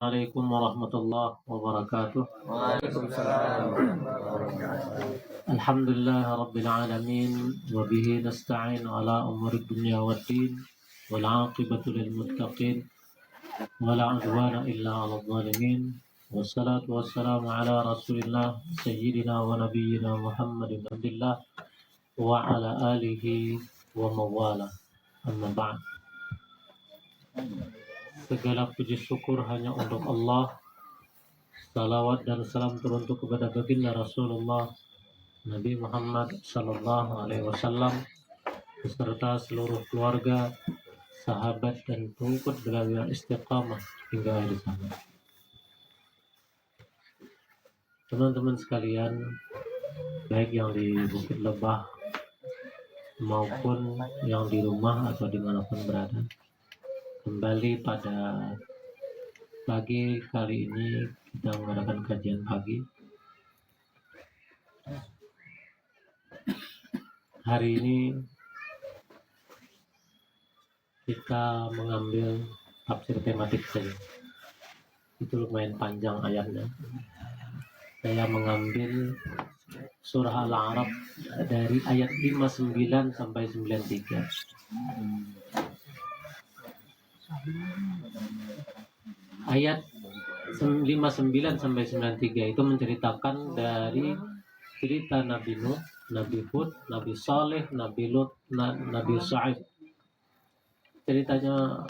Assalamualaikum warahmatullahi wabarakatuh. Waalaikumsalam warahmatullahi wabarakatuh. Alhamdulillah rabbil alamin wa bihi nasta'in ala umuri dunya waddin wal 'aqibatu lil muttaqin wa la 'udwana illa 'alal zalimin. Wassalatu wassalamu ala Rasulillah sayyidina wa nabiyyina Muhammadin abdillah wa ala alihi wa mawala. Amma ba'd. Segala puji syukur hanya untuk Allah. Salawat dan salam teruntuk kepada baginda Rasulullah Nabi Muhammad Sallallahu Alaihi Wasallam beserta seluruh keluarga, sahabat dan pengikut beliau yang istiqamah hingga akhir zaman. Teman-teman sekalian, baik yang di Bukit Lebah maupun yang di rumah atau dimanapun berada, kembali pada pagi kali ini kita mengadakan kajian pagi. Hari ini kita mengambil tafsir tematik saja. Itu lumayan panjang ayatnya. Saya mengambil surah Al-A'raf dari ayat 59 sampai 93. Ayat 59 sampai 93 itu menceritakan dari cerita Nabi Nuh, Nabi Hud, Nabi Saleh, Nabi Lut, Nabi Shu'aib. Ceritanya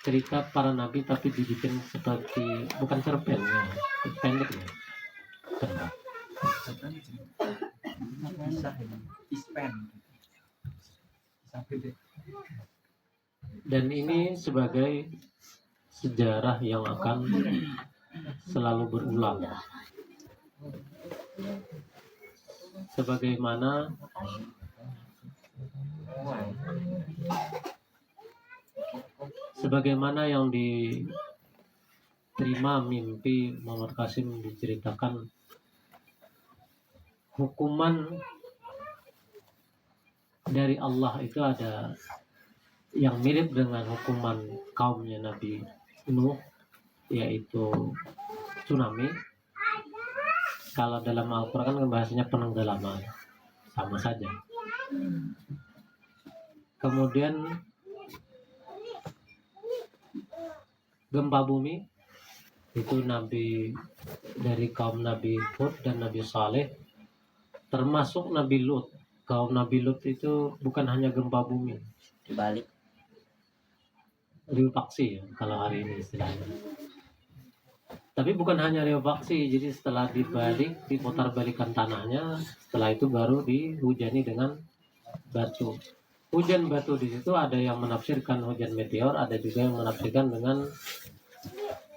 cerita para nabi tapi dibikin seperti bukan cerpen ya, pendek ya. Dan ini sebagai sejarah yang akan selalu berulang. Sebagaimana yang diterima mimpi Muhammad Qasim diceritakan, hukuman dari Allah itu ada yang mirip dengan hukuman kaumnya Nabi Nuh, yaitu tsunami. Kalau dalam Al-Quran kan bahasanya penenggelaman, sama saja. Kemudian gempa bumi itu nabi dari kaum Nabi Hud dan Nabi Saleh, termasuk Nabi Lut. Kaum Nabi Lut itu bukan hanya gempa bumi, Dibalik. likuifaksi ya, kalau hari ini istilahnya. Tapi bukan hanya likuifaksi, jadi setelah dibalik, diputar balikan tanahnya, setelah itu baru dihujani dengan batu. Hujan batu di situ ada yang menafsirkan hujan meteor, ada juga yang menafsirkan dengan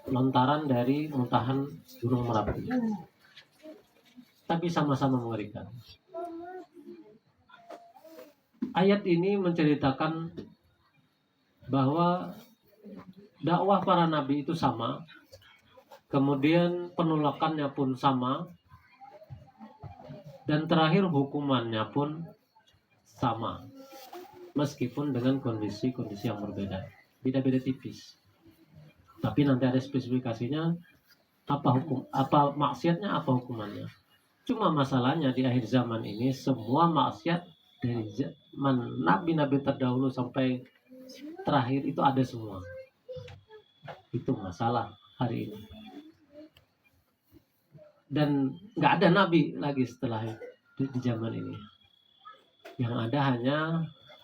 lontaran dari muntahan gunung Merapi. Tapi sama-sama mengerikan. Ayat ini menceritakan bahwa dakwah para nabi itu sama, kemudian penolakannya pun sama, dan terakhir hukumannya pun sama, meskipun dengan kondisi-kondisi yang berbeda, beda-beda tipis. Tapi nanti ada spesifikasinya, apa maksiatnya, apa hukumannya. Cuma masalahnya di akhir zaman ini semua maksiat dari zaman nabi-nabi terdahulu sampai terakhir itu ada semua. Itu masalah hari ini. Dan nggak ada nabi lagi setelah di zaman ini. Yang ada hanya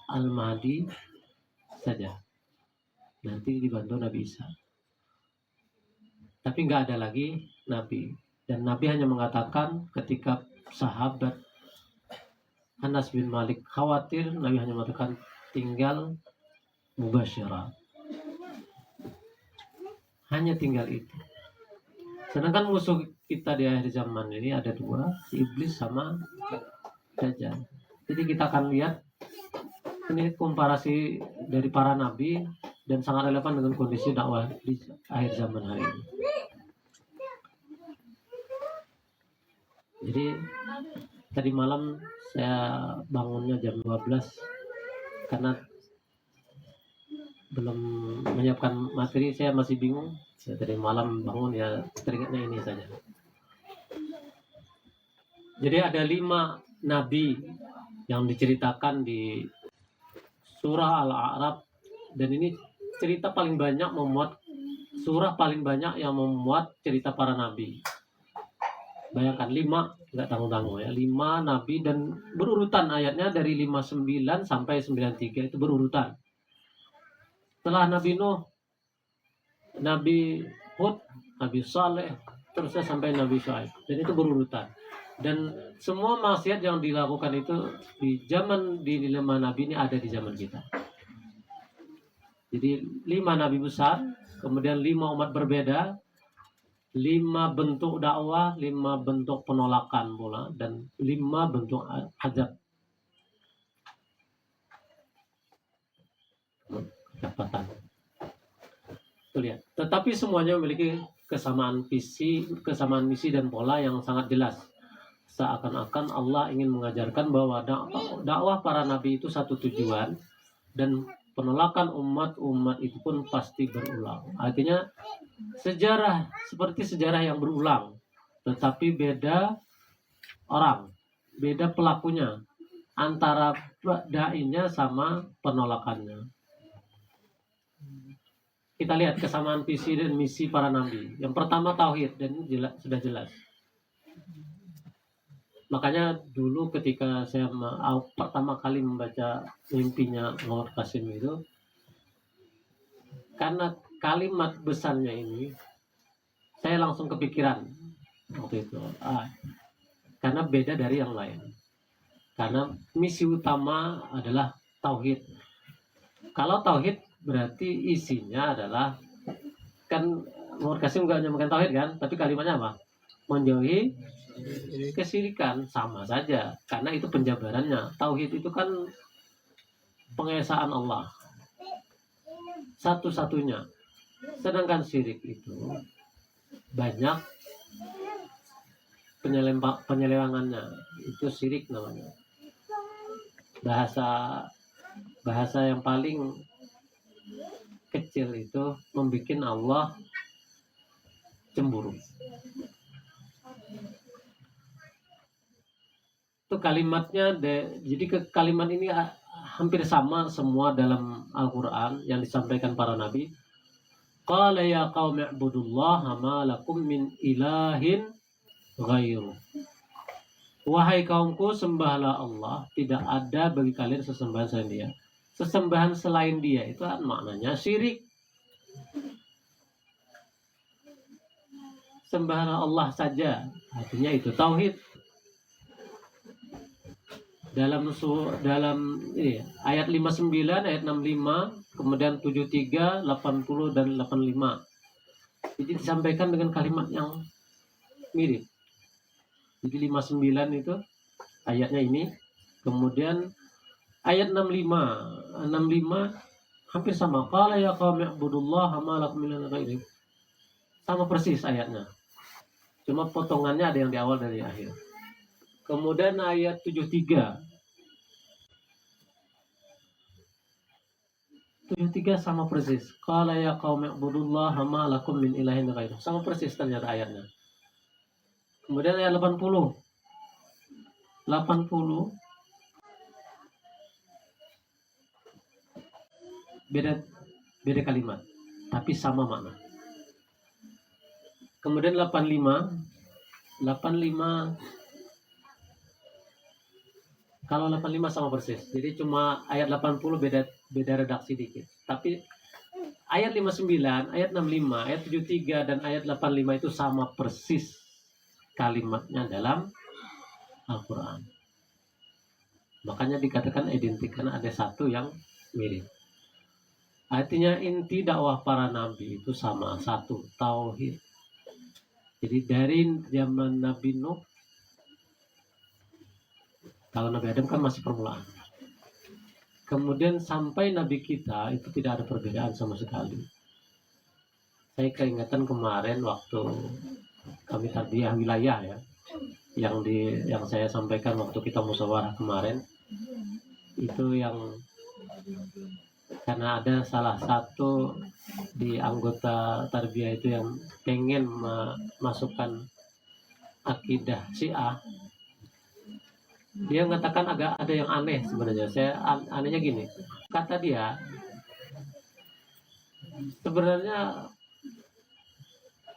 Al-Mahdi saja. Nanti dibantu Nabi Isa. Tapi nggak ada lagi nabi. Dan Nabi hanya mengatakan ketika sahabat Anas bin Malik khawatir, Nabi hanya mengatakan tinggal mubasyarah. Hanya tinggal itu. Sedangkan musuh kita di akhir zaman ini ada dua, iblis sama Dajjal. Jadi kita akan lihat ini komparasi dari para nabi dan sangat relevan dengan kondisi dakwah di akhir zaman hari ini. Jadi tadi malam saya bangunnya jam 12 karena belum menyiapkan materi, saya masih bingung. Saya tadi malam bangun ya teringatnya ini saja. Jadi ada 5 nabi yang diceritakan di surah Al-A'raf, dan ini cerita paling banyak surah paling banyak yang memuat cerita para nabi. Bayangkan 5, nggak tanggung-tanggung ya, 5 nabi, dan berurutan ayatnya dari 59 sampai 93 itu berurutan. Setelah Nabi Nuh, Nabi Hud, Nabi Saleh, terusnya sampai Nabi Shu'aib, dan itu berurutan. Dan semua maksiat yang dilakukan itu di 5 nabi ini ada di zaman kita. Jadi 5 nabi besar, kemudian 5 umat berbeda, 5 bentuk dakwah, 5 bentuk penolakan pula, dan 5 bentuk azab. Kedapatan. Tuh lihat. Tetapi semuanya memiliki kesamaan misi dan pola yang sangat jelas. Seakan-akan Allah ingin mengajarkan bahwa dakwah para nabi itu satu tujuan, dan penolakan umat-umat itu pun pasti berulang. Artinya sejarah seperti sejarah yang berulang, tetapi beda orang, beda pelakunya, antara dai-nya sama penolakannya. Kita lihat kesamaan visi dan misi para nabi. Yang pertama tauhid, dan ini sudah jelas. Makanya dulu ketika saya pertama kali membaca mimpinya Muhammad Qasim itu, karena kalimat besarnya ini, saya langsung kepikiran waktu itu. Karena beda dari yang lain. Karena misi utama adalah tauhid. Kalau tauhid berarti isinya adalah, kan Muhammad Qasim nggak menyampaikan tauhid kan, tapi kalimatnya apa? Menjauhi kesyirikan. Sama saja, karena itu penjabarannya. Tauhid itu kan pengesaan Allah satu-satunya, sedangkan syirik itu banyak penyelewangannya. Itu syirik namanya. Bahasa yang paling kecil itu membuat Allah cemburu. Itu kalimatnya jadi kalimat ini hampir sama semua dalam Al-Quran yang disampaikan para nabi. Qala ya qaumi i'budullaha ma lakum min ilahin ghairu. Wahai kaumku, sembahlah Allah, tidak ada bagi kalian sesembahan selain Dia. Sesembahan selain Dia itu maknanya syirik. Sembahlah Allah saja, artinya itu tauhid. Dalam ini, ayat 59, ayat 65, kemudian 73, 80 dan 85. Jadi disampaikan dengan kalimat yang mirip. Jadi 59 itu ayatnya ini, kemudian ayat 65 hampir sama. Qala ya qaumi i'budullaha ma lakum min ilahin ghairuh. Sama persis ayatnya. Cuma potongannya ada yang di awal dan di akhir. Kemudian ayat 73 sama persis. Qala ya qaumi i'budullaha ma lakum min ilahin ghairuh. Sama persis ternyata ayatnya. Kemudian ayat 80 beda kalimat, tapi sama makna. Kemudian 85 kalau 85 sama persis. Jadi cuma ayat 80 beda redaksi dikit. Tapi ayat 59, ayat 65, ayat 73 dan ayat 85 itu sama persis kalimatnya dalam Al-Quran. Makanya dikatakan identik karena ada satu yang mirip. Artinya inti dakwah para nabi itu sama, satu, tauhid. Jadi dari zaman Nabi Nuh, kalau Nabi Adam kan masih permulaan. Kemudian sampai Nabi kita itu tidak ada perbedaan sama sekali. Saya keingatan kemarin waktu kami tarbiyah wilayah ya, yang saya sampaikan waktu kita musyawarah kemarin, itu yang karena ada salah satu di anggota tarbiyah itu yang pengen memasukkan akidah Syiah. Dia mengatakan agak ada yang aneh sebenarnya. Anehnya gini, kata dia sebenarnya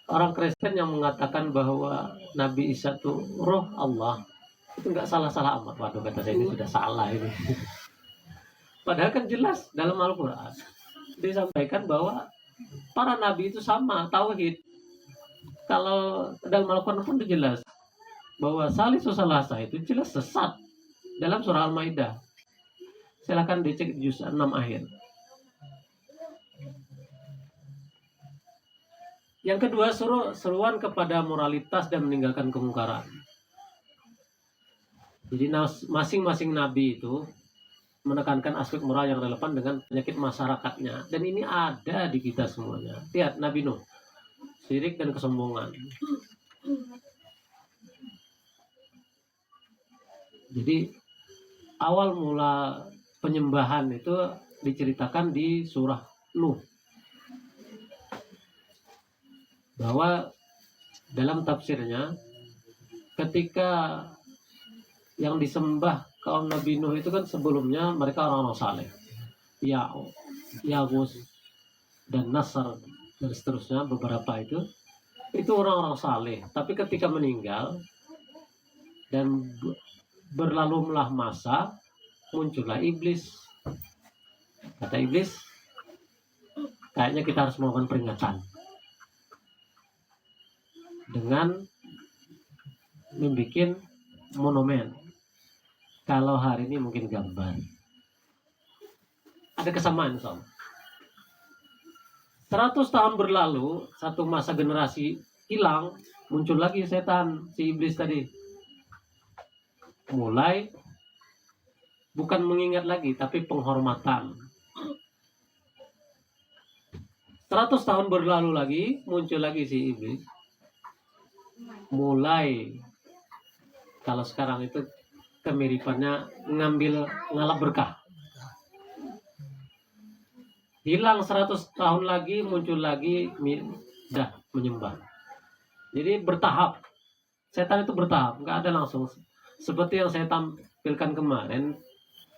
orang Kristen yang mengatakan bahwa Nabi Isa itu roh Allah itu nggak salah-salah amat. Waduh, kata saya, ini sudah salah ini. Padahal kan jelas dalam Al-Quran disampaikan bahwa para nabi itu sama tauhid. Kalau dalam Al-Quran pun itu jelas bahwa Salisu Salasa itu jelas sesat dalam surah Al-Maidah. Silakan dicek juz 6 akhir. Yang kedua, seruan kepada moralitas dan meninggalkan kemungkaran. Jadi masing-masing nabi itu menekankan aspek moral yang relevan dengan penyakit masyarakatnya. Dan ini ada di kita semuanya. Lihat Nabi Nuh, syirik dan kesombongan. Jadi awal mula penyembahan itu diceritakan di surah Nuh. Bahwa dalam tafsirnya ketika yang disembah kaum Nabi Nuh itu kan sebelumnya mereka orang-orang saleh, Ya'us dan Nasr dan seterusnya, beberapa itu orang-orang saleh. Tapi ketika meninggal dan berlalulah masa, muncullah iblis. Kata iblis, kayaknya kita harus melakukan peringatan dengan membuat monumen. Kalau hari ini mungkin gambar. Ada kesamaan sama. 100 tahun berlalu, satu masa generasi hilang, muncul lagi setan, si iblis tadi. Mulai bukan mengingat lagi, tapi penghormatan. 100 tahun berlalu lagi, muncul lagi si iblis. Mulai, kalau sekarang itu kemiripannya ngalap berkah. Hilang 100 tahun lagi, muncul lagi, dah menyembah. Jadi bertahap. Setan itu bertahap, nggak ada langsung. Seperti yang saya tampilkan kemarin,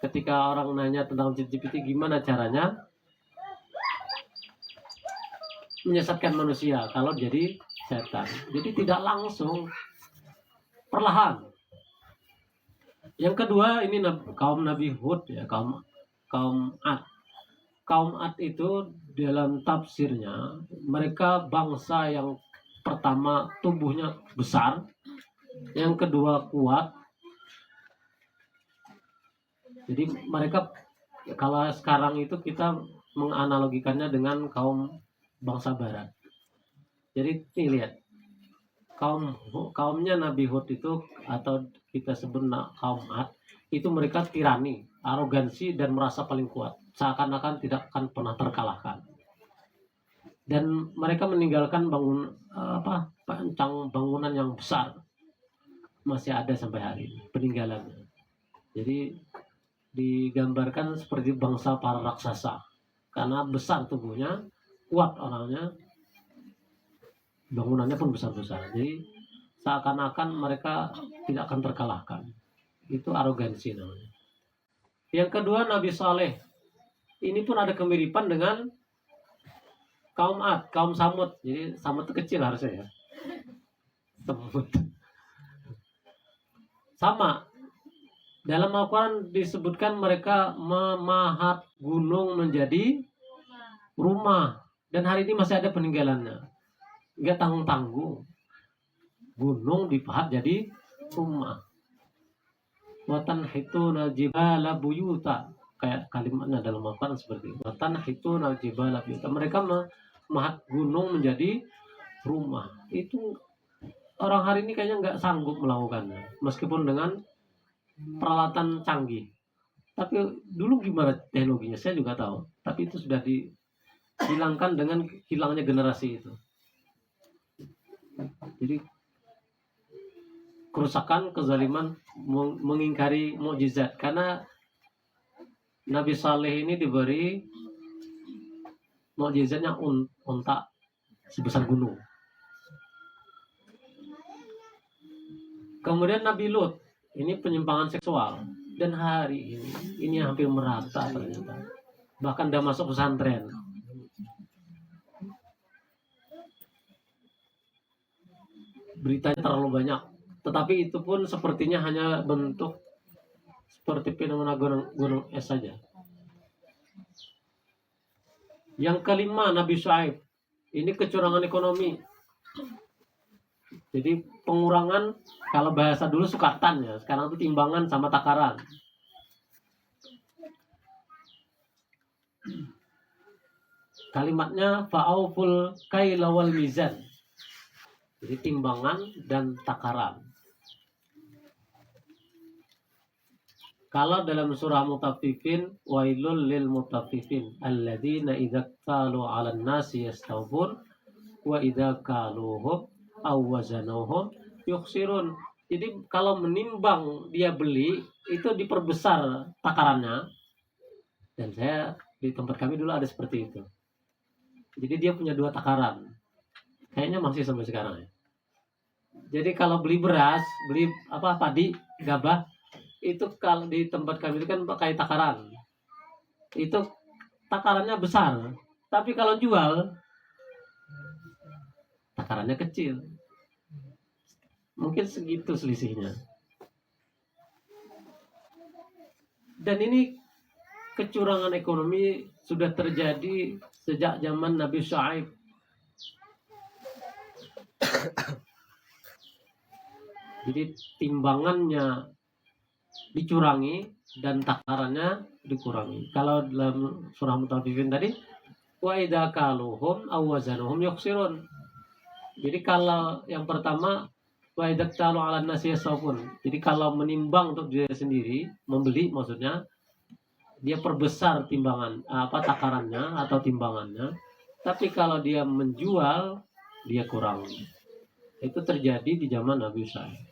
ketika orang nanya tentang ChatGPT, gimana caranya menyesatkan manusia kalau jadi setan. Jadi tidak langsung, perlahan. Yang kedua, ini kaum Nabi Hud, ya, kaum Ad. Kaum Ad itu dalam tafsirnya, mereka bangsa yang pertama tubuhnya besar, yang kedua kuat. Jadi mereka, kalau sekarang itu kita menganalogikannya dengan bangsa barat. Jadi ini lihat, kaumnya Nabi Hud itu, atau kita sebut kaum Ad, itu mereka tirani, arogansi, dan merasa paling kuat, seakan-akan tidak akan pernah terkalahkan. Dan mereka meninggalkan pancang bangunan yang besar, masih ada sampai hari ini peninggalannya. Jadi digambarkan seperti bangsa para raksasa, karena besar tubuhnya, kuat orangnya, bangunannya pun besar-besar. Jadi seakan-akan mereka tidak akan terkalahkan. Itu arogansi namanya. Yang kedua, Nabi Saleh. Ini pun ada kemiripan dengan kaum Ad, kaum Samud. Jadi Samud itu kecil harusnya ya. Samud. Sama. Dalam Al-Quran disebutkan mereka memahat gunung menjadi rumah. Dan hari ini masih ada peninggalannya. Nggak tanggung-tanggung. Gunung dipahat jadi rumah. Watanhituna jibala buyuta. Kayak kalimatnya dalam Al-Quran seperti itu. Watanhituna jibala buyuta. Mereka memahat gunung menjadi rumah. Itu orang hari ini kayaknya nggak sanggup melakukannya. Meskipun dengan peralatan canggih. Tapi dulu gimana teknologinya saya juga tahu. Tapi itu sudah dihilangkan dengan hilangnya generasi itu. Jadi kerusakan, kezaliman, mengingkari mukjizat. Karena Nabi Saleh ini diberi mukjizatnya unta sebesar gunung. Kemudian Nabi Lut, ini penyimpangan seksual, dan hari ini hampir merata ternyata. Bahkan udah masuk pesantren. Beritanya terlalu banyak, tetapi itu pun sepertinya hanya bentuk seperti fenomena gunung es saja. Yang kelima, Nabi Syuaib. Ini kecurangan ekonomi. Jadi pengurangan, kalau bahasa dulu sukatan ya, sekarang itu timbangan sama takaran. Kalimatnya fa'auful kaila wal mizan. Jadi timbangan dan takaran. Kalau dalam surah Mutaffifin, wailul lil mutaffifin alladzina idza qalu 'alan nasi yastawfun wa idza kaluhum aw wazanuhum yukhsirun. Jadi kalau menimbang dia beli itu diperbesar takarannya. Dan saya di tempat kami dulu ada seperti itu. Jadi dia punya 2 takaran. Kayaknya masih sampai sekarang ya. Jadi kalau beli beras, beli padi, gabah, itu kalau di tempat kami itu kan pakai takaran. Itu takarannya besar. Tapi kalau jual, takarannya kecil. Mungkin segitu selisihnya. Dan ini kecurangan ekonomi sudah terjadi sejak zaman Nabi Syuaib. Jadi timbangannya dicurangi dan takarannya dikurangi. Kalau dalam surah Mutaffifin tadi, wa idza kaluhum aw wazanuhum yukhsirun. Jadi kalau yang pertama wa idza talu 'alan nasi yasawfun. Jadi kalau menimbang untuk diri sendiri, membeli maksudnya, dia perbesar timbangan takarannya atau timbangannya. Tapi kalau dia menjual, dia kurangi. Itu terjadi di zaman Nabi Syuaib.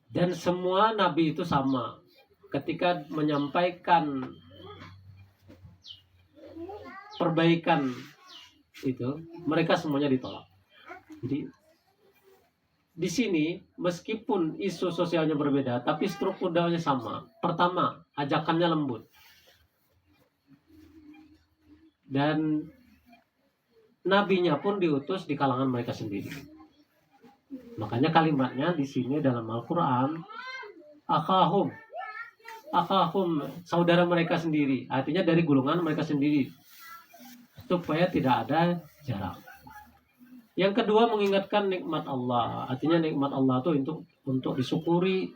Dan semua nabi itu sama. Ketika menyampaikan perbaikan itu, mereka semuanya ditolak. Jadi di sini meskipun isu sosialnya berbeda, tapi strukturnya sama. Pertama, ajakannya lembut. Dan nabinya pun diutus di kalangan mereka sendiri. Makanya kalimatnya di sini dalam Al-Quran, akhahum, saudara mereka sendiri. Artinya dari golongan mereka sendiri, supaya tidak ada jarak. Yang kedua, mengingatkan nikmat Allah. Artinya nikmat Allah itu untuk disyukuri,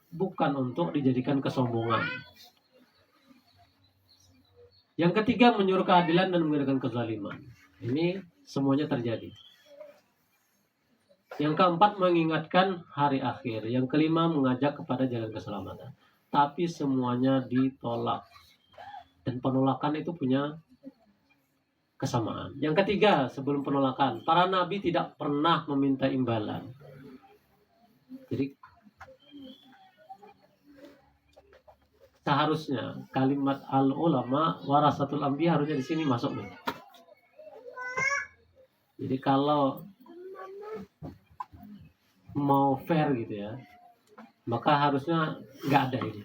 bukan untuk dijadikan kesombongan. Yang ketiga, menyuruh keadilan dan menghindarkan kezaliman. Ini semuanya terjadi. Yang keempat, mengingatkan hari akhir. Yang kelima, mengajak kepada jalan keselamatan. Tapi semuanya ditolak. Dan penolakan itu punya kesamaan. Yang ketiga, sebelum penolakan, para nabi tidak pernah meminta imbalan. Jadi seharusnya kalimat al-ulama warasatul anbiya harusnya di sini masuk nih. Jadi kalau mau fair gitu ya, maka harusnya nggak ada ini.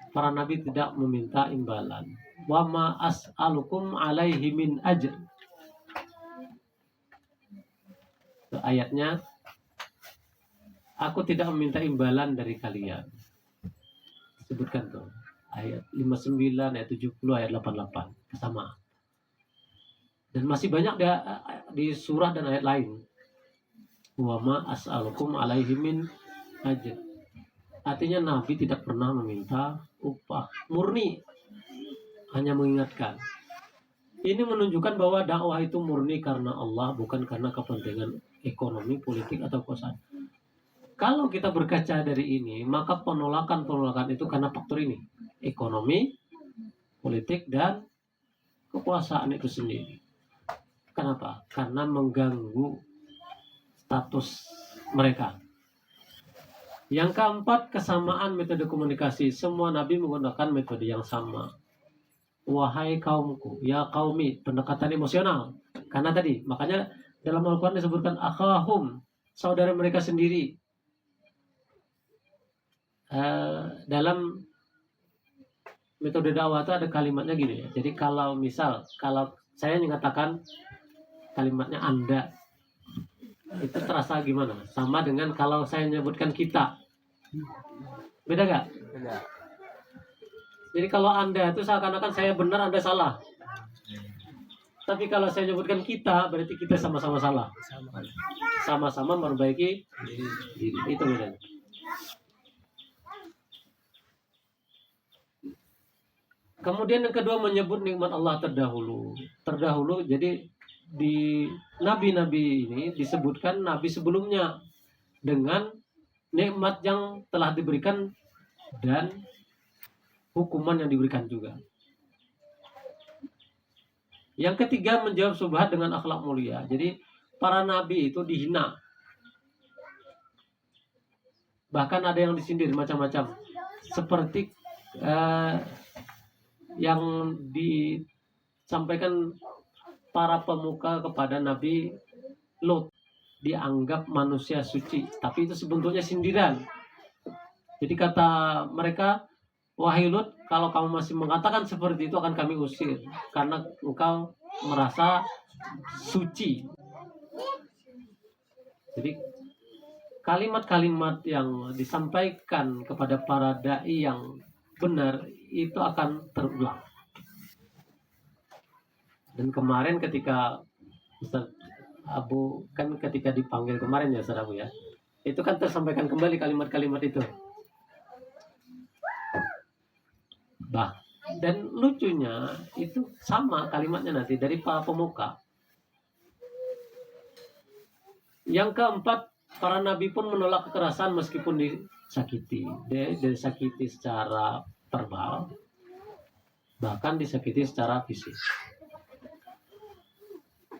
Para nabi tidak meminta imbalan. Wa ma as'alukum alaihi min ajr. Itu ayatnya, aku tidak meminta imbalan dari kalian. Sebutkan tuh ayat 59, ayat 70, ayat 88 sama. Dan masih banyak di surah dan ayat lain. Wa ma as'alukum alaihi min ajr. Artinya Nabi tidak pernah meminta upah, murni hanya mengingatkan. Ini menunjukkan bahwa dakwah itu murni karena Allah, bukan karena kepentingan ekonomi, politik atau kekuasaan. Kalau kita berkaca dari ini, maka penolakan itu karena faktor ini, ekonomi, politik, dan kekuasaan itu sendiri. Kenapa? Karena mengganggu status mereka. Yang keempat, kesamaan metode komunikasi. Semua nabi menggunakan metode yang sama. Wahai kaumku, ya kaumi, pendekatan emosional. Karena tadi, makanya dalam Al-Quran disebutkan akhahum, saudara mereka sendiri. Dalam metode dakwah itu ada kalimatnya gini ya. Jadi kalau saya mengatakan kalimatnya Anda, itu terasa gimana? Sama dengan kalau saya menyebutkan kita. Beda gak? Beda. Jadi kalau Anda itu seakan-akan saya benar, Anda salah. Tapi kalau saya menyebutkan kita, berarti kita sama-sama salah. Sama-sama memperbaiki diri. Itu bedanya. Kemudian yang kedua, menyebut nikmat Allah terdahulu. Terdahulu, jadi di nabi-nabi ini disebutkan nabi sebelumnya dengan nikmat yang telah diberikan dan hukuman yang diberikan juga. Yang ketiga, menjawab syubhat dengan akhlak mulia. Jadi para nabi itu dihina. Bahkan ada yang disindir macam-macam. Seperti yang disampaikan para pemuka kepada Nabi Lot, dianggap manusia suci, tapi itu sebetulnya sindiran. Jadi kata mereka, wahai Lot, kalau kamu masih mengatakan seperti itu akan kami usir karena engkau merasa suci. Jadi kalimat-kalimat yang disampaikan kepada para dai yang benar itu akan terulang. Dan kemarin ketika Ustaz Abu kan ketika dipanggil kemarin ya Ustaz Abu ya, itu kan tersampaikan kembali kalimat-kalimat itu. Dan lucunya itu sama kalimatnya nanti dari para pemuka. Yang keempat, para nabi pun menolak kekerasan meskipun disakiti. Disakiti secara verbal, bahkan disakiti secara fisik.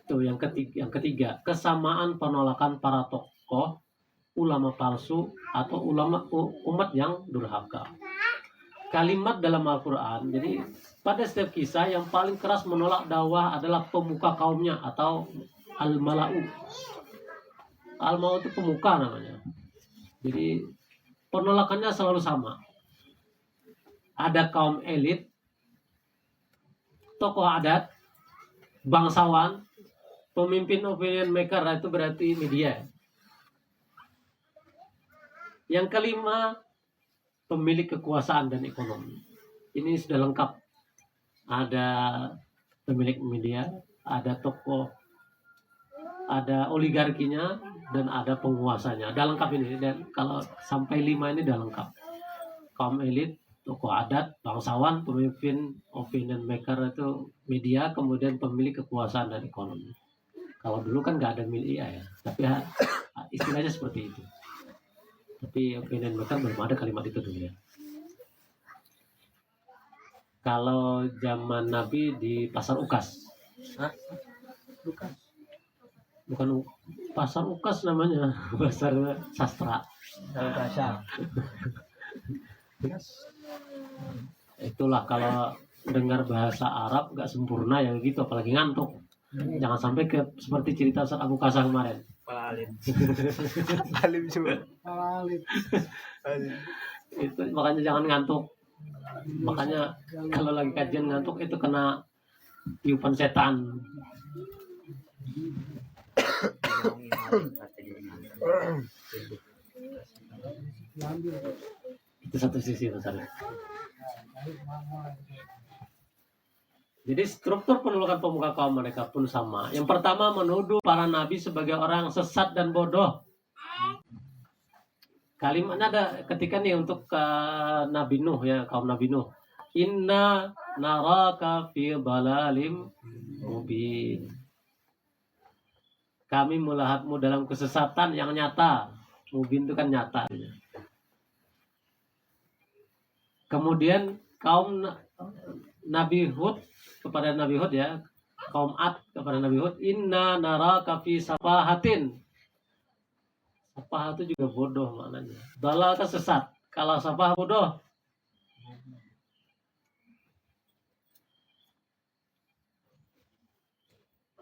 Itu yang ketiga, kesamaan penolakan para tokoh, ulama palsu atau ulama umat yang durhaka. Kalimat dalam Al-Quran, jadi pada setiap kisah yang paling keras menolak dakwah adalah pemuka kaumnya atau al-mala'u. Al-mala'u itu pemuka namanya. Jadi penolakannya selalu sama. Ada kaum elit, tokoh adat, bangsawan, pemimpin opinion maker, itu berarti media. Yang kelima, pemilik kekuasaan dan ekonomi. Ini sudah lengkap. Ada pemilik media, ada tokoh, ada oligarkinya, dan ada penguasanya. Sudah lengkap ini. Dan kalau sampai 5 ini sudah lengkap. Kaum elit, tokoh adat, bangsawan, pemimpin opinion maker itu media, kemudian pemilik kekuasaan dan ekonomi. Kalau dulu kan nggak ada media ya, tapi istilahnya seperti itu. Tapi opinion maker belum ada kalimat itu dulu ya. Kalau zaman Nabi di pasar Ukas. Bukan pasar Ukas namanya, pasar sastra. Itulah kalau dengar bahasa Arab nggak sempurna ya gitu, apalagi ngantuk. Jangan sampai seperti cerita Ustaz Abu Kasah kemarin. Alim juga. Itu makanya jangan ngantuk. Makanya kalau lagi kajian ngantuk itu kena tiupan setan. Itu satu sisi besar. Jadi struktur penolakan pemuka kaum mereka pun sama. Yang pertama, menuduh para nabi sebagai orang sesat dan bodoh. Kalimatnya ada ketika nih untuk Nabi Nuh ya, kaum Nabi Nuh. Inna naraka fi dhalalim mubin. Kami melihatmu dalam kesesatan yang nyata. Mubin itu kan nyata. Kemudian kaum Nabi Hud kepada Nabi Hud ya, kaum Ad kepada Nabi Hud, inna naraka fi safahatin. Sapaha itu juga bodoh maknanya. Dalal kan sesat. Kalau sapaha bodoh.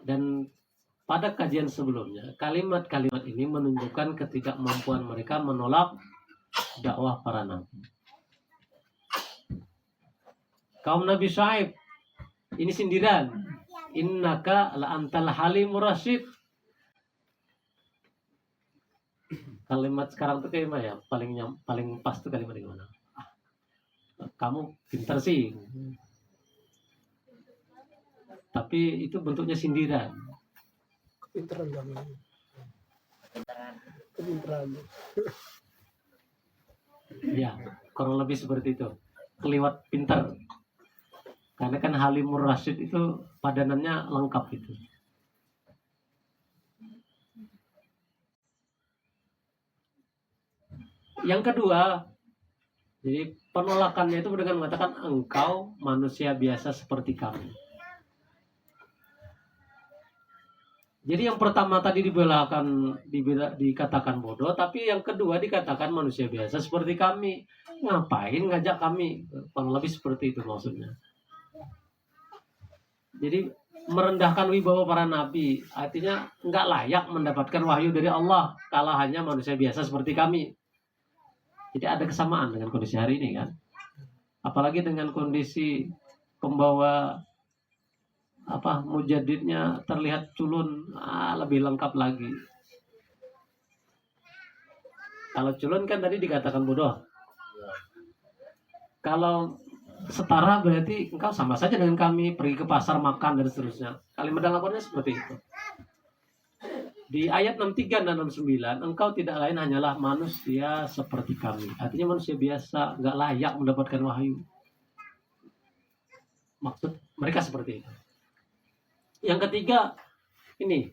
Dan pada kajian sebelumnya, kalimat-kalimat ini menunjukkan ketidakmampuan mereka menolak dakwah para nabi. Kaum Nabi Syuaib, ini sindiran. Innaka la antal halimur rasyid. Kalimat sekarang tuh kayak mana ya? Paling pas tuh kalimat gimana? Kamu pintar sih. Tapi itu bentuknya sindiran. Kepintaran kami. Kepintaran. Ya, kurang lebih seperti itu. Keliwat pintar. Karena kan halimur rasyid itu padanannya lengkap itu. Yang kedua, jadi penolakannya itu dengan mengatakan engkau manusia biasa seperti kami. Jadi yang pertama tadi dikatakan bodoh, tapi yang kedua dikatakan manusia biasa seperti kami. Ngapain ngajak kami? Kurang lebih seperti itu maksudnya. Jadi merendahkan wibawa para nabi, artinya nggak layak mendapatkan wahyu dari Allah kalau hanya manusia biasa seperti kami. Jadi ada kesamaan dengan kondisi hari ini kan. Apalagi dengan kondisi pembawa mujadidnya terlihat culun, lebih lengkap lagi. Kalau culun kan tadi dikatakan bodoh. Kalau setara berarti engkau sama saja dengan kami, pergi ke pasar makan dan seterusnya. Kalimat dalam seperti itu. Di ayat 63 dan 69, engkau tidak lain hanyalah manusia seperti kami. Artinya manusia biasa, nggak layak mendapatkan wahyu. Maksud mereka seperti itu. Yang ketiga, ini.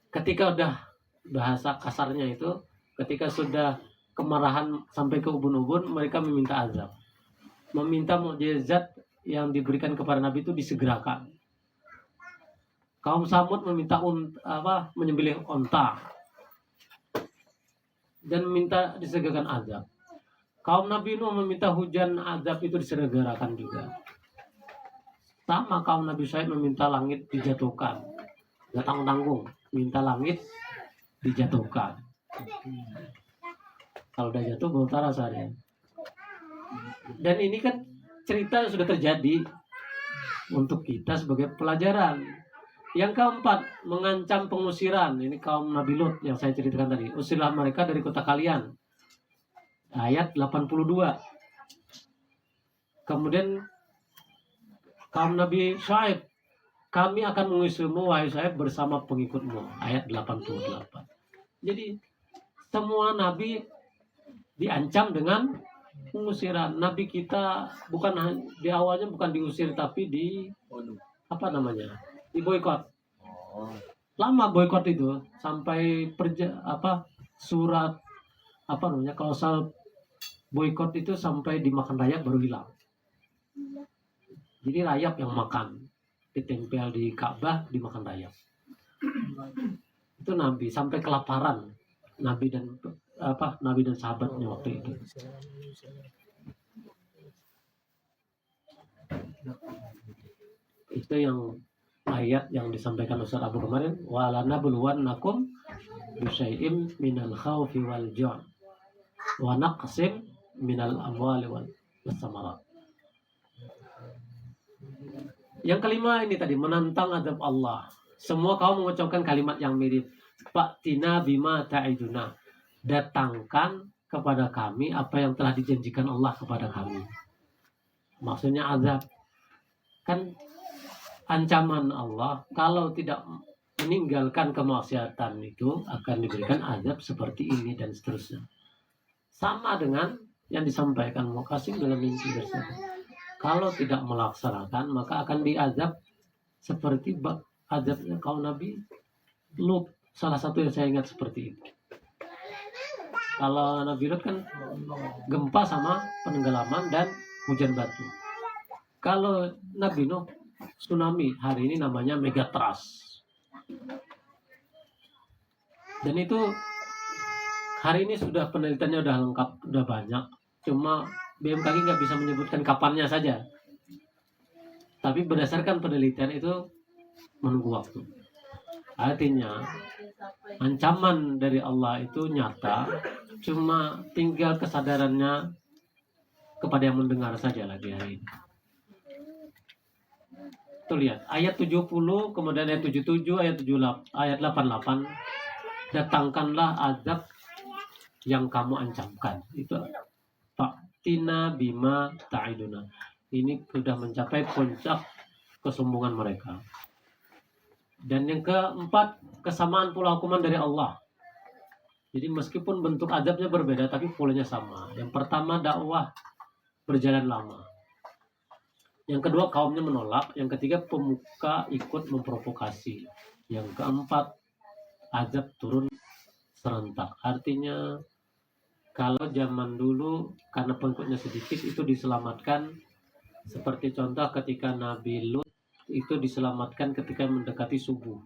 Ketika udah bahasa kasarnya itu, ketika sudah kemarahan sampai ke ubun-ubun, mereka meminta azab. Meminta mukjizat yang diberikan kepada Nabi itu disegerakan. Kaum Samud meminta menyembelih onta dan meminta disegerakan azab. Kaum Nabi Nuh meminta hujan azab itu disegerakan juga. Sama kaum Nabi Syuaib meminta langit dijatuhkan. Nggak tanggung-tanggung, minta langit dijatuhkan. Kalau udah jatuh bautar rasanya. Dan ini kan cerita yang sudah terjadi untuk kita sebagai pelajaran. Yang keempat, mengancam pengusiran. Ini kaum Nabi Lut yang saya ceritakan tadi. Usirlah mereka dari kota kalian. Ayat 82. Kemudian kaum Nabi Syuaib, kami akan mengusirmu wahai Syuaib bersama pengikutmu. Ayat 88. Jadi semua nabi diancam dengan pengusiran. Nabi kita di awalnya bukan diusir tapi diboikot. Lama boikot itu sampai surat klausal boikot itu sampai dimakan rayap baru hilang. Jadi rayap yang makan, ditempel di Ka'bah dimakan rayap. Itu Nabi sampai kelaparan, Nabi dan sahabatnya waktu itu. Itu yang ayat yang disampaikan Ustaz Abu kemarin, walana bulwannakum bisyai'im minal khawfi wal ju' wa naqsim minal amwali wal samarat. Yang kelima ini tadi menantang azab Allah. Semua kaum mengucapkan kalimat yang mirip. Fa'tina bima ta'iduna. Datangkan kepada kami apa yang telah dijanjikan Allah kepada kami. Maksudnya azab. Kan ancaman Allah kalau tidak meninggalkan kemaksiatan itu akan diberikan azab seperti ini dan seterusnya. Sama dengan yang disampaikan Muqasim dalam mimpi tersebut. Kalau tidak melaksanakan maka akan diazab seperti azabnya kaum Nabi Lut. Salah satu yang saya ingat seperti itu. Kalau Nabi Lut kan gempa sama penenggelaman dan hujan batu. Kalau Nabi Nuh tsunami, hari ini namanya megatrust. Dan itu hari ini sudah penelitiannya udah lengkap, udah banyak. Cuma BMKG nggak bisa menyebutkan kapannya saja. Tapi berdasarkan penelitian itu menunggu waktu. Artinya ancaman dari Allah itu nyata, cuma tinggal kesadarannya kepada yang mendengar saja lagi hari ini. Tuh lihat, ayat 70, kemudian ayat 77, ayat 78, ayat 88. Datangkanlah azab yang kamu ancamkan. Itu Faktina bima ta'iduna. Ini sudah mencapai puncak kesombongan mereka. Dan yang keempat, kesamaan pula hukuman dari Allah. Jadi meskipun bentuk azabnya berbeda, tapi polanya sama. Yang pertama, dakwah berjalan lama. Yang kedua, kaumnya menolak. Yang ketiga, pemuka ikut memprovokasi. Yang keempat, azab turun serentak. Artinya kalau zaman dulu karena pengikutnya sedikit itu diselamatkan, seperti contoh ketika Nabi Lut itu diselamatkan ketika mendekati subuh,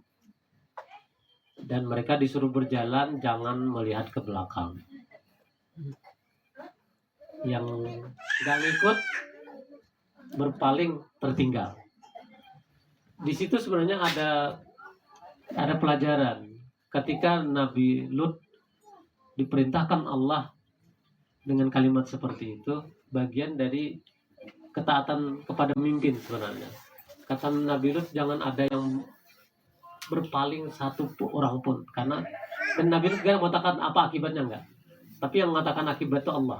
dan mereka disuruh berjalan jangan melihat ke belakang. Yang nggak ngikut berpaling tertinggal. Di situ sebenarnya ada pelajaran. Ketika Nabi Lut diperintahkan Allah dengan kalimat seperti itu, bagian dari ketaatan kepada pemimpin sebenarnya. Kata Nabi Lut, jangan ada yang berpaling satu orang pun, karena dan Nabi Lut gak mengatakan apa akibatnya, enggak, tapi yang mengatakan akibat itu Allah.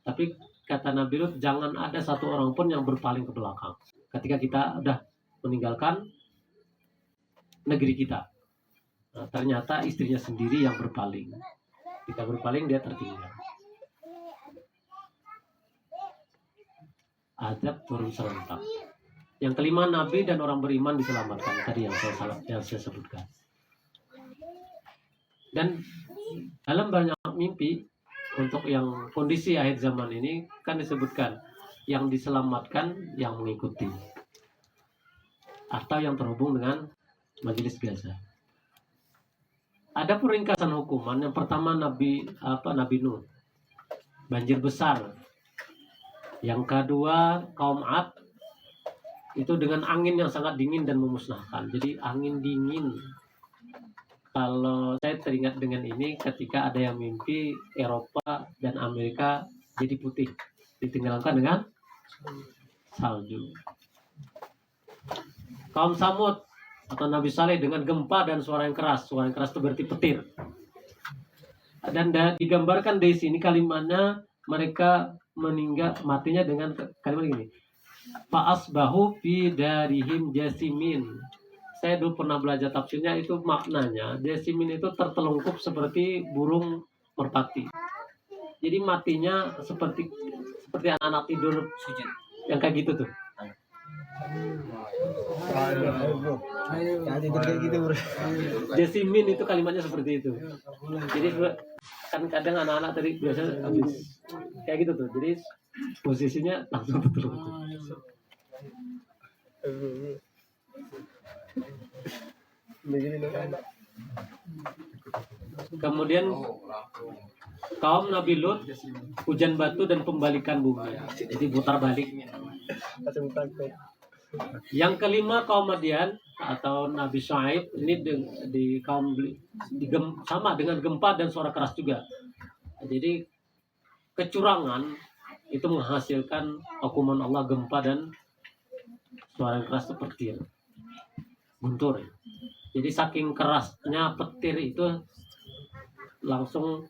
Tapi kata Nabi Lut, jangan ada satu orang pun yang berpaling ke belakang ketika kita udah meninggalkan negeri kita. Nah, ternyata istrinya sendiri yang berpaling. Kita berpaling, dia tertinggal. Azab turun serentak. Yang kelima, Nabi dan orang beriman diselamatkan. Tadi yang saya sebutkan. Dan dalam banyak mimpi untuk yang kondisi akhir zaman ini kan disebutkan yang diselamatkan yang mengikuti atau yang terhubung dengan majelis Gaza. Ada peringkasan hukuman. Yang pertama Nabi Nuh, banjir besar. Yang kedua kaum Ad, itu dengan angin yang sangat dingin dan memusnahkan. Jadi angin dingin. Kalau saya teringat dengan ini ketika ada yang mimpi Eropa dan Amerika jadi putih, ditenggelamkan dengan salju. Kaum Samud atau Nabi Saleh dengan gempa dan suara yang keras. Suara yang keras itu berarti petir. Dan digambarkan di sini kalimatnya, mereka matinya dengan kalimat gini. Fa'asbahu fi darihim jasimin. Saya dulu pernah belajar tafsirnya, itu maknanya jasimin itu tertelungkup seperti burung merpati. Jadi matinya seperti anak-anak tidur sujud. Yang kayak gitu tuh. Jasimin itu kalimatnya seperti itu. Jadi kan kadang anak-anak tadi biasanya habis kayak gitu tuh. Jadi posisinya langsung tertelungkup. Kemudian kaum Nabi Lut, hujan batu dan pembalikan bumi. Jadi putar balik. Yang kelima kaum Madian atau Nabi Shu'aib, ini di kaum sama dengan gempa dan suara keras juga. Jadi kecurangan itu menghasilkan hukuman Allah, gempa dan suara yang keras itu petir, guntur. Jadi saking kerasnya petir itu langsung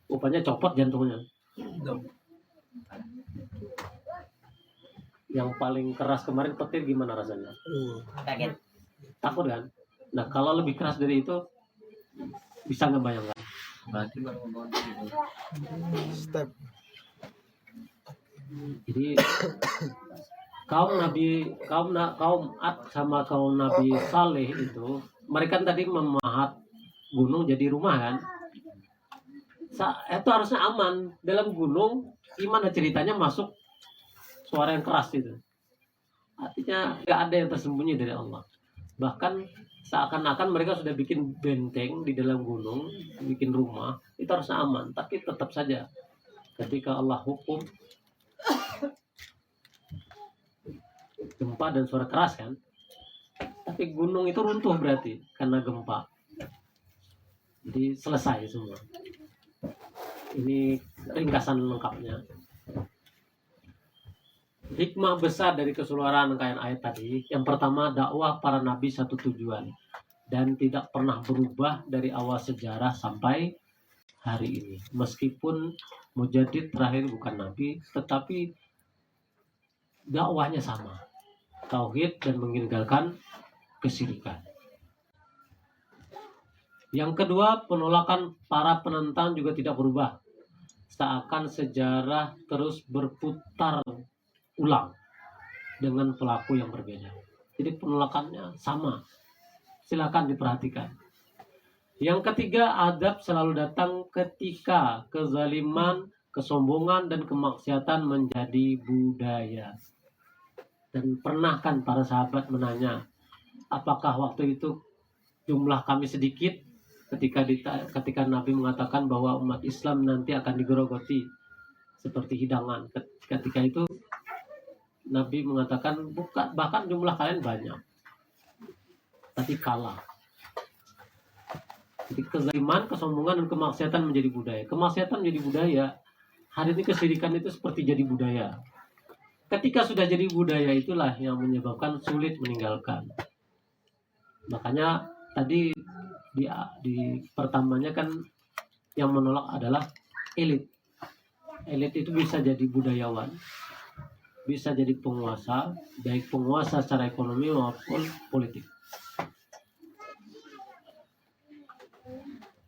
rupanya copot jantungnya. Yang paling keras kemarin petir gimana rasanya? Kaget. Takut kan? Nah kalau lebih keras dari itu bisa ngebayangkan. Berarti baru Step. Jadi kaum Ad sama kaum Nabi Saleh itu mereka tadi memahat gunung jadi rumah kan? Itu harusnya aman. Dalam gunung gimana ceritanya masuk suara yang keras itu? Artinya nggak ada yang tersembunyi dari Allah. Bahkan seakan-akan mereka sudah bikin benteng di dalam gunung, bikin rumah, itu harusnya aman. Tapi tetap saja ketika Allah hukum gempa dan suara keras kan, tapi gunung itu runtuh berarti karena gempa. Jadi selesai semua. Ini ringkasan lengkapnya. Hikmah besar dari keseluruhan rangkaian ayat tadi, yang pertama, dakwah para nabi satu tujuan dan tidak pernah berubah dari awal sejarah sampai hari ini. Meskipun Mujaddid terakhir bukan nabi, tetapi dakwahnya sama, tauhid dan meninggalkan kesyirikan. Yang kedua, penolakan para penentang juga tidak berubah, seakan sejarah terus berputar ulang dengan pelaku yang berbeda. Jadi penolakannya sama. Silakan diperhatikan. Yang ketiga, adab selalu datang ketika kezaliman, kesombongan, dan kemaksiatan menjadi budaya. Dan pernah kan para sahabat menanya, apakah waktu itu jumlah kami sedikit ketika Nabi mengatakan bahwa umat Islam nanti akan digerogoti seperti hidangan. Ketika itu Nabi mengatakan bukan, bahkan jumlah kalian banyak, tapi kalah. Jadi kezaliman, kesombongan, dan kemaksiatan menjadi budaya. Kemaksiatan menjadi budaya. Hari ini kesyirikan itu seperti jadi budaya. Ketika sudah jadi budaya, itulah yang menyebabkan sulit meninggalkan. Makanya tadi di pertamanya kan yang menolak adalah elit. Elit itu bisa jadi budayawan, bisa jadi penguasa, baik penguasa secara ekonomi maupun politik.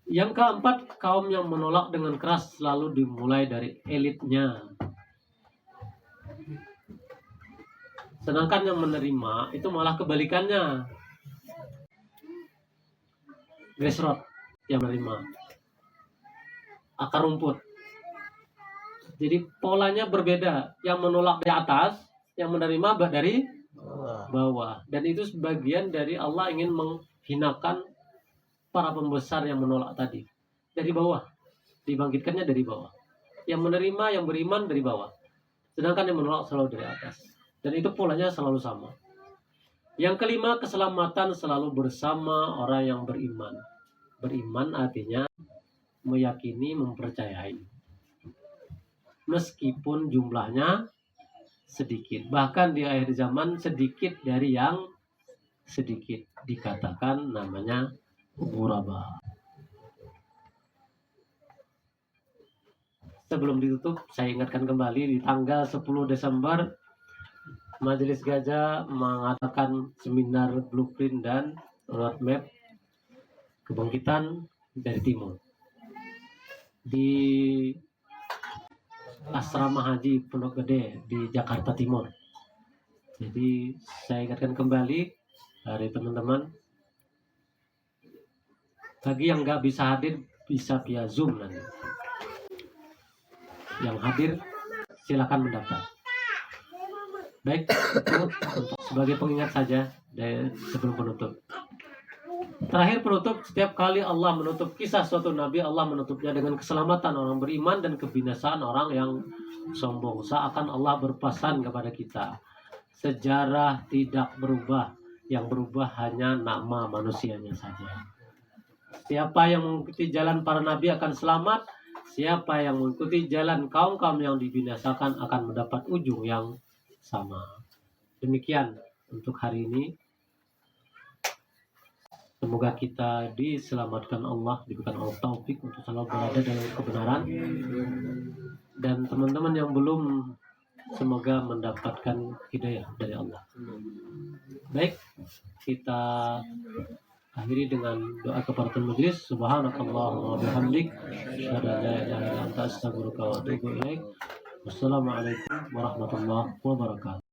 Yang keempat, kaum yang menolak dengan keras selalu dimulai dari elitnya. Sedangkan yang menerima itu malah kebalikannya. Grassroots yang menerima, akar rumput. Jadi polanya berbeda. Yang menolak dari atas, yang menerima dari bawah. Dan itu sebagian dari Allah ingin menghinakan para pembesar yang menolak tadi. Dari bawah. Dibangkitkannya dari bawah. Yang menerima, yang beriman dari bawah. Sedangkan yang menolak selalu dari atas. Dan itu polanya selalu sama. Yang kelima, keselamatan selalu bersama orang yang beriman. Beriman artinya meyakini, mempercayai. Meskipun jumlahnya sedikit. Bahkan di akhir zaman sedikit dari yang sedikit. Dikatakan namanya ghuraba. Sebelum ditutup, saya ingatkan kembali di tanggal 10 Desember Majelis Gajah mengadakan seminar blueprint dan roadmap kebangkitan dari timur di Asrama Haji Pondok Gede di Jakarta Timur. Jadi saya ingatkan kembali dari teman-teman, bagi yang nggak bisa hadir bisa via Zoom nanti. Yang hadir silakan mendaftar. Baik, itu untuk sebagai pengingat saja dari sebelum penutup. Terakhir penutup, setiap kali Allah menutup kisah suatu nabi, Allah menutupnya dengan keselamatan orang beriman dan kebinasaan orang yang sombong. Seakan Allah berpesan kepada kita, sejarah tidak berubah, yang berubah hanya nama manusianya saja. Siapa yang mengikuti jalan para nabi akan selamat, siapa yang mengikuti jalan kaum-kaum yang dibinasakan akan mendapat ujung yang sama. Demikian untuk hari ini. Semoga kita diselamatkan Allah, diberikan Allah taufik untuk selalu berada dalam kebenaran. Dan teman-teman yang belum, semoga mendapatkan hidayah dari Allah. Baik, kita akhiri dengan doa kafaratul majlis. Subhanakallahumma wa bihamdik, asyhadu an la ilaha illa anta, astaghfiruka wa atubu ilaik. Wassalamualaikum warahmatullahi wabarakatuh.